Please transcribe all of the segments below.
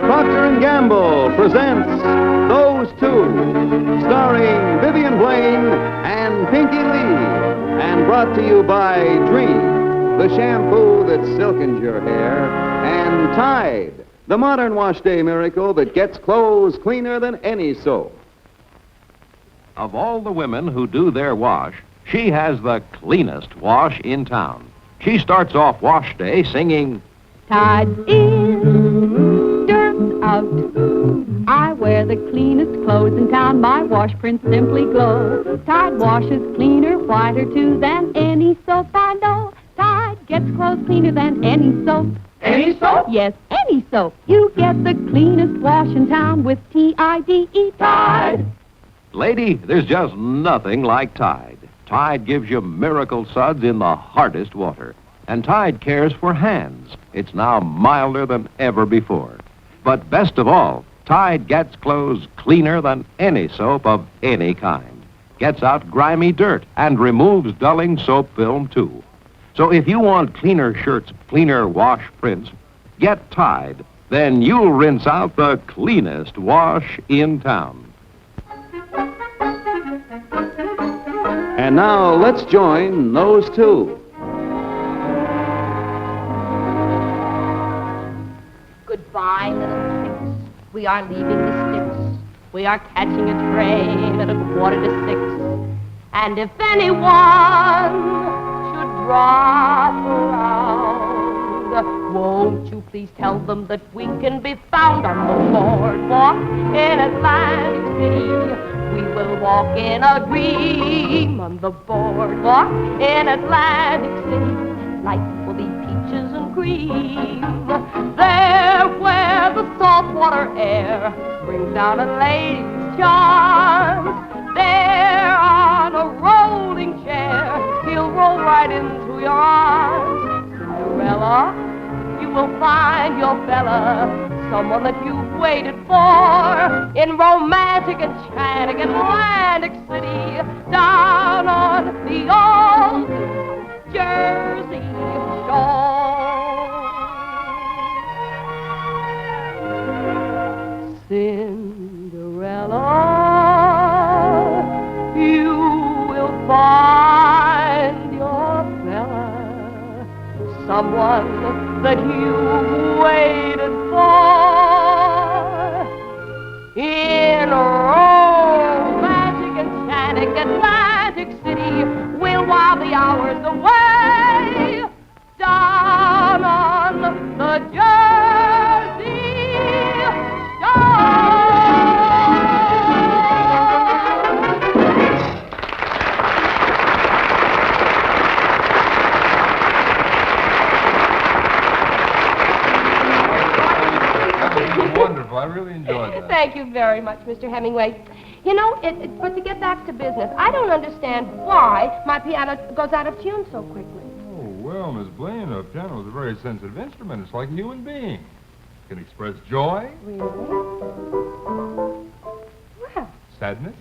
Procter & Gamble presents Those Two, starring Vivian Blaine and Pinkie Lee, and brought to you by Dream, the shampoo that silkens your hair, and Tide, the modern wash day miracle that gets clothes cleaner than any soap. Of all the women who do their wash, she has the cleanest wash in town. She starts off wash day singing, Tide's in, dirt's out. I wear the cleanest clothes in town. My wash prints simply glow. Tide washes cleaner, whiter too than any soap I know. Tide gets clothes cleaner than any soap. Any soap? Yes, any soap. You get the cleanest wash in town with T-I-D-E, Tide. Lady, there's just nothing like Tide. Tide gives you miracle suds in the hardest water. And Tide cares for hands. It's now milder than ever before. But best of all, Tide gets clothes cleaner than any soap of any kind. Gets out grimy dirt and removes dulling soap film, too. So if you want cleaner shirts, cleaner wash prints, get Tide. Then you'll rinse out the cleanest wash in town. And now let's join Those Two. Goodbye, little chicks. We are leaving the sticks. We are catching a train at 5:45. And if anyone should drop around, won't you please tell them that we can be found on the boardwalk in Atlantic City. We will walk in a dream on the boardwalk in Atlantic City. Life will be peaches and cream. There where the saltwater air brings down a lady's charms. There on a rolling chair, he'll roll right into your arms. Cinderella, you will find your fella, someone that you've waited for, in romantic enchanting Atlantic City, down on the old Jersey shore. Cinderella, you will find your fella, someone that you've waited for, in romantic enchanting Atlantic City. We'll while the hours away, down on the Jersey shore. Wonderful. I really enjoyed that. Thank you very much, Mr. Hemingway. You know, but to get back to business, I don't understand why my piano goes out of tune so quickly. Oh, well, Miss Blaine, a piano is a very sensitive instrument. It's like a human being. It can express joy. Really? Well. Sadness.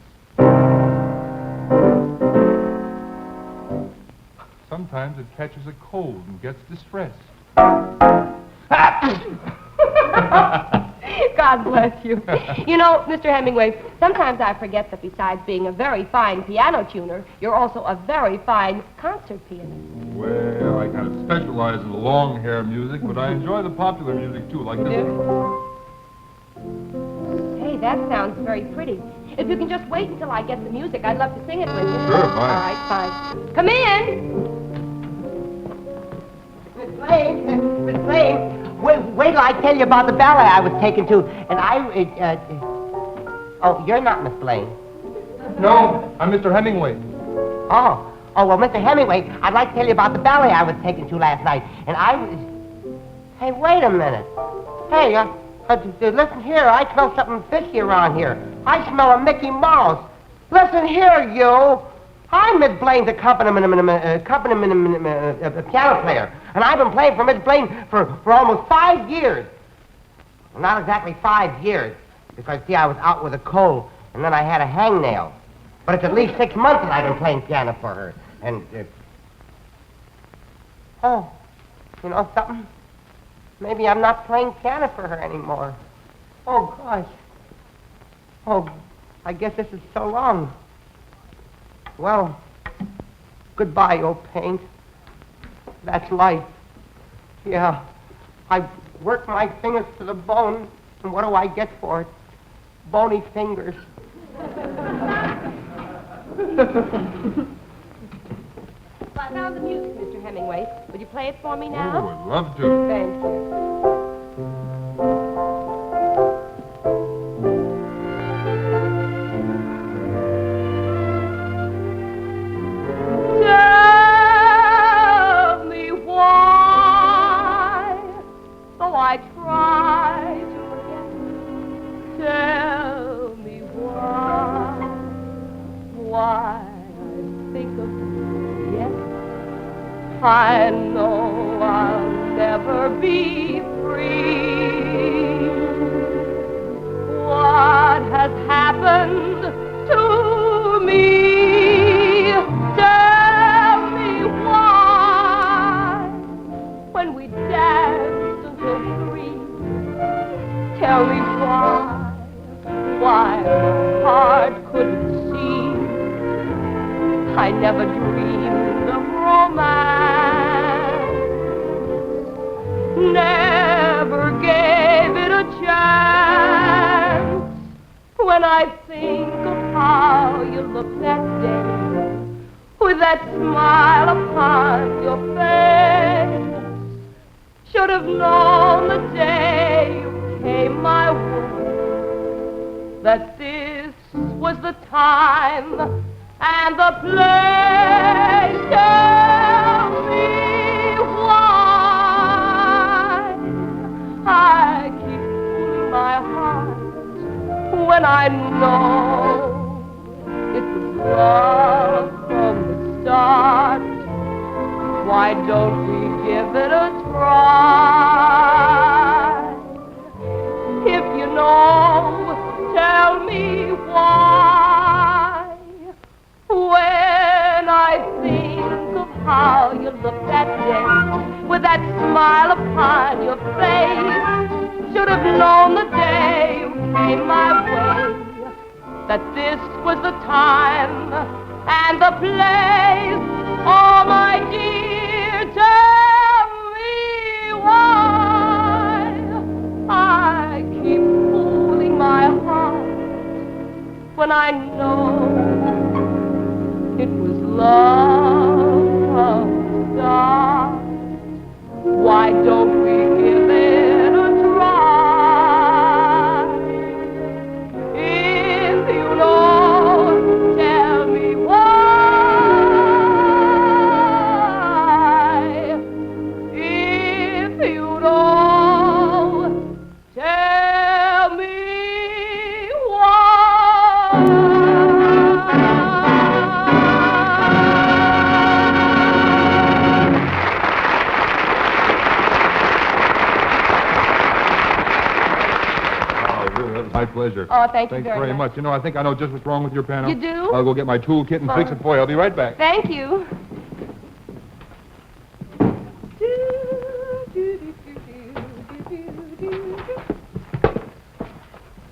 Sometimes it catches a cold and gets distressed. God bless you. You know, Mr. Hemingway, sometimes I forget that besides being a very fine piano tuner, you're also a very fine concert pianist. Well, I kind of specialize in the long hair music, but I enjoy the popular music, too, like this one. Hey, that sounds very pretty. If you can just wait until I get the music, I'd love to sing it with you. Sure, fine. All right, fine. Come in. Miss Blaine, Miss Blaine. Wait till I tell you about the ballet I was taken to, and oh, you're not Miss Blaine. No, I'm Mr. Hemingway. Oh, well, Mr. Hemingway, I'd like to tell you about the ballet I was taken to last night, and I was... Hey, wait a minute. Hey, listen here, I smell something fishy around here. I smell a Mickey Mouse. Listen here, you. I'm Miss Blaine's accompaniment piano player, and I've been playing for Miss Blaine for almost 5 years. Well, not exactly 5 years, because, see, I was out with a cold, and then I had a hangnail. But it's at least 6 months that I've been playing piano for her. And, oh, you know something? Maybe I'm not playing piano for her anymore. Oh, gosh. Oh, I guess this is so long. Well, goodbye, old paint. That's life. Yeah, I work my fingers to the bone, and what do I get for it? Bony fingers. Well, now the music, Mr. Hemingway. Would you play it for me Oh, now? I'd love to. Thank you. Tell me why, though I try to forget. Tell me why I think of you yet. I know I'll never be free. What has happened to me? Tell me why, when we danced until 3. Tell me why my heart couldn't see. I never dreamed of romance, never gave it a chance. When I think of how you looked that day, with that smile upon your face, should have known the day you came my way, that this was the time and the place. Tell me why I keep fooling my heart when I know it was love from the start. Why don't we give it a try? If you know, tell me why. When I think of how you looked that day, with that smile upon your face, should have known the day you came my way, that this was the time and the place. Oh, my dear, tell me why I keep fooling my heart when I know it was love from the start. Why don't we give it a try? If you know, tell me why. If you know, tell me My pleasure. Oh, thank you Thanks very much. You know, I think I know just what's wrong with your piano. You do? I'll go get my tool kit and fix it for you. I'll be right back. Thank you.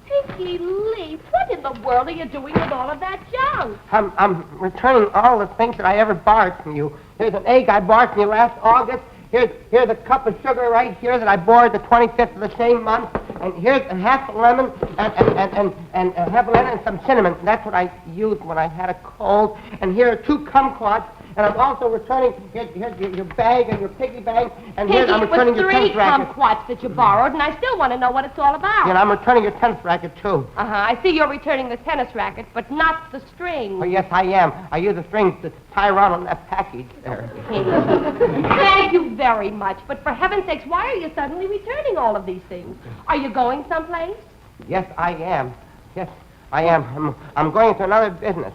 Pinkie Lee, what in the world are you doing with all of that junk? I'm returning all the things that I ever borrowed from you. Here's an egg I borrowed from you last August. Here's a cup of sugar right here that I borrowed the 25th of the same month. And here's a half a lemon and half a lemon and some cinnamon. That's what I used when I had a cold. And here are 2 kumquats. And I'm also returning, here's your bag and your piggy bank. And Pinkie, I'm returning it your was tennis 3 racket. kumquats that you borrowed, and I still want to know what it's all about. And I'm returning your tennis racket, too. I see you're returning the tennis racket, but not the string. Oh, yes, I am. I use the strings to tie around on that package there. Thank you very much. But for heaven's sakes, why are you suddenly returning all of these things? Are you going someplace? Yes, I am. Yes, I am. I'm going to another business.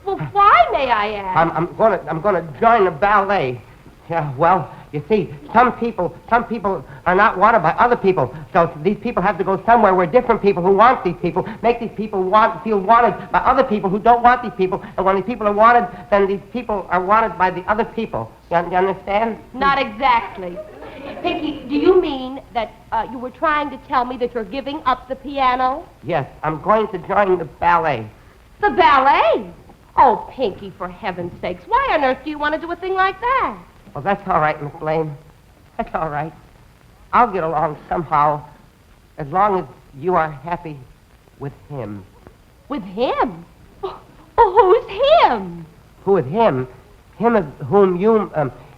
Well, why, may I ask? I'm going to join the ballet. Yeah, well, You see, some people are not wanted by other people. So these people have to go somewhere where different people who want these people make these people feel wanted by other people who don't want these people. And when these people are wanted, then these people are wanted by the other people. You understand? Not exactly. Pinkie, do you mean that you were trying to tell me that you're giving up the piano? Yes, I'm going to join the ballet. The ballet? Oh, Pinkie, for heaven's sakes, why on earth do you want to do a thing like that? Well, that's all right, Miss Blaine. That's all right. I'll get along somehow, as long as you are happy with him. With him? Oh, who's him? Who is him? Him is whom you,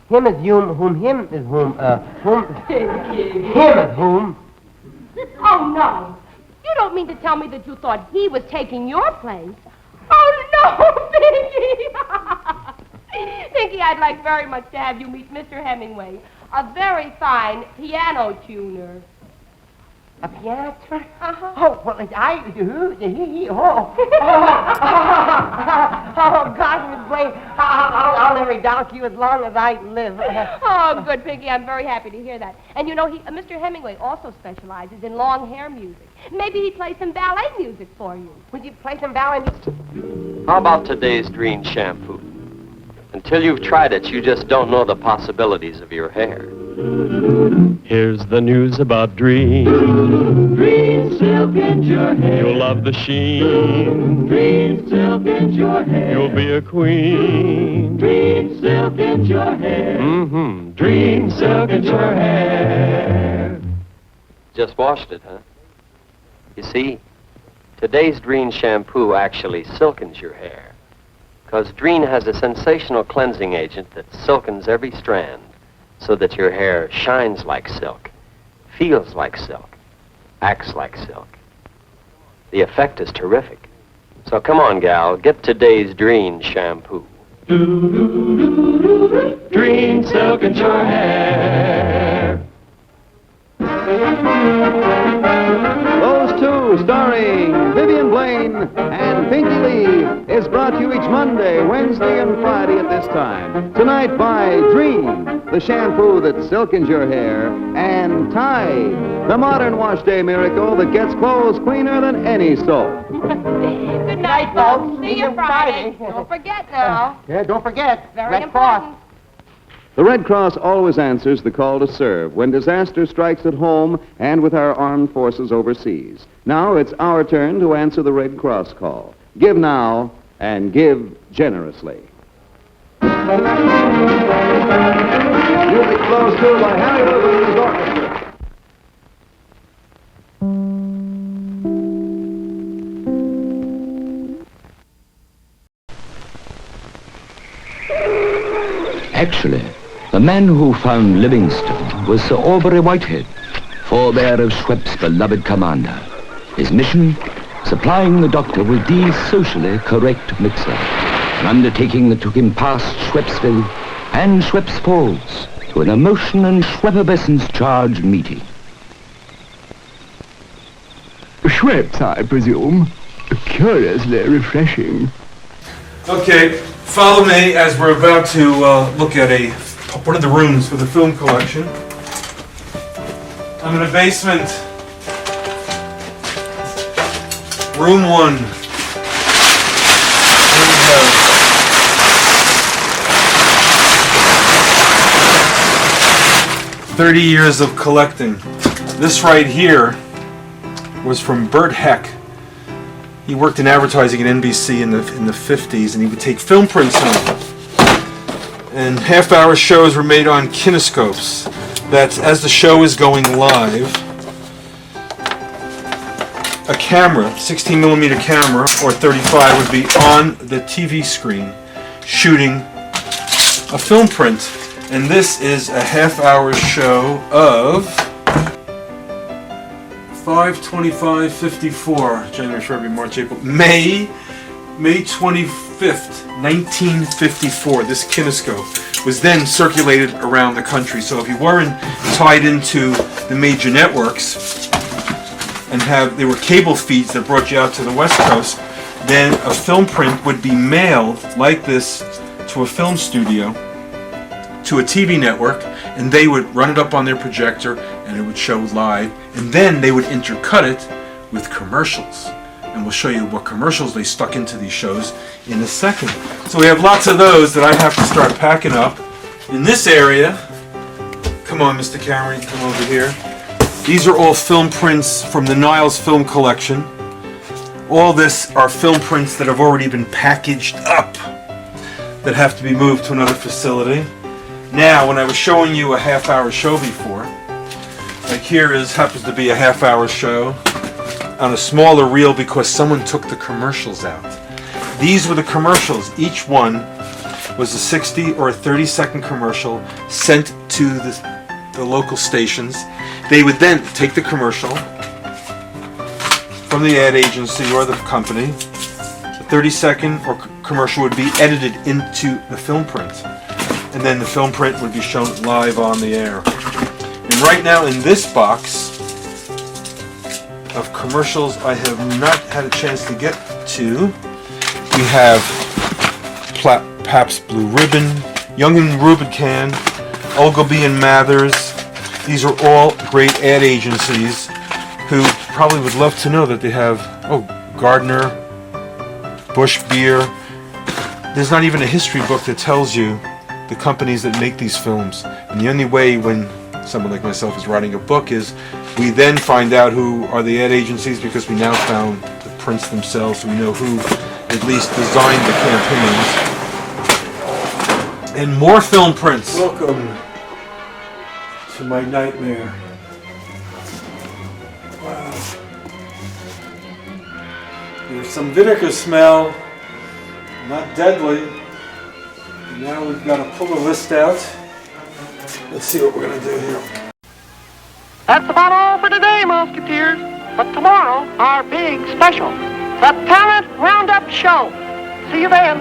him is you, whom him is whom, him is whom. Oh, no. You don't mean to tell me that you thought he was taking your place? Oh, no, Pinkie! Pinkie, I'd like very much to have you meet Mr. Hemingway, a very fine piano tuner. A piano tuner? Uh-huh. Oh, well, oh, God, Miss Blaine, I'll never doubt you as long as I live. Oh, good, Pinkie. I'm very happy to hear that. And you know, Mr. Hemingway also specializes in long hair music. Maybe he'd play some ballet music for you. Would you play some ballet music? How about today's Dreen shampoo? Until you've tried it, you just don't know the possibilities of your hair. Here's the news about Dreen. Dreen silkens your hair. You'll love the sheen. Dreen silkens your hair. You'll be a queen. Dreen silkens your hair. Mm-hmm. Dreen silkens your hair. Just washed it, huh? You see, today's Dreen shampoo actually silkens your hair. Because Dreen has a sensational cleansing agent that silkens every strand so that your hair shines like silk, feels like silk, acts like silk. The effect is terrific. So come on, gal, get today's Dreen shampoo. Dreen silkens your hair. Those Two, starring Vivian Blaine and Pinkie Lee, is brought to you each Monday, Wednesday, and Friday at this time. Tonight by Dream, the shampoo that silkens your hair, and Tide, the modern wash day miracle that gets clothes cleaner than any soap. Good night, folks. See you Friday. Don't forget now. Yeah, don't forget. Very Red important. Cross. The Red Cross always answers the call to serve when disaster strikes at home and with our armed forces overseas. Now it's our turn to answer the Red Cross call. Give now and give generously. Music flows through by Harry Rubin's orchestra. Actually, the man who found Livingstone was Sir Aubrey Whitehead, forebear of Schweppes' beloved commander. His mission, supplying the doctor with the socially correct mixer, an undertaking that took him past Schweppesville and Schweppes Falls to an emotion and Schwepperbessen's charged meeting. Schweppes, I presume. Curiously refreshing. Okay, follow me as we're about to look at one of the rooms for the film collection. I'm in the basement. Room 1. Here we go. "30 years of collecting." This right here was from Bert Heck. He worked in advertising at NBC in the 50s, and he would take film prints home. And half-hour shows were made on kinescopes. That's as the show is going live. A camera, 16mm camera, or 35, would be on the TV screen, shooting a film print. And this is a half-hour show of 5/25/54, January, February, March, April, May 25th, 1954. This kinescope was then circulated around the country. So if you weren't tied into the major networks and they were cable feeds that brought you out to the West Coast, then a film print would be mailed like this to a film studio, to a TV network, and they would run it up on their projector, and it would show live, and then they would intercut it with commercials. And we'll show you what commercials they stuck into these shows in a second. So we have lots of those that I have to start packing up. In this area, come on, Mr. Cameron, come over here. These are all film prints from the Niles Film Collection. All this are film prints that have already been packaged up that have to be moved to another facility. Now, when I was showing you a half-hour show before, like here happens to be a half-hour show on a smaller reel because someone took the commercials out. These were the commercials. Each one was a 60 or a 30-second commercial sent to the local stations. They would then take the commercial from the ad agency or the company. The 30-second or commercial would be edited into the film print, and then the film print would be shown live on the air. And right now in this box of commercials I have not had a chance to get to, we have Pabst Blue Ribbon, Young and Rubicam, Ogilvy and Mathers. These are all great ad agencies who probably would love to know that they have, Gardner, Busch Beer. There's not even a history book that tells you the companies that make these films. And the only way when someone like myself is writing a book is we then find out who are the ad agencies, because we now found the prints themselves, so we know who at least designed the campaigns. And more film prints. Welcome to my nightmare. Wow. There's some vinegar smell, not deadly. Now we've got to pull the list out. Let's see what we're going to do here. That's about all for today, Musketeers. But tomorrow, our big special, the Talent Roundup Show. See you then.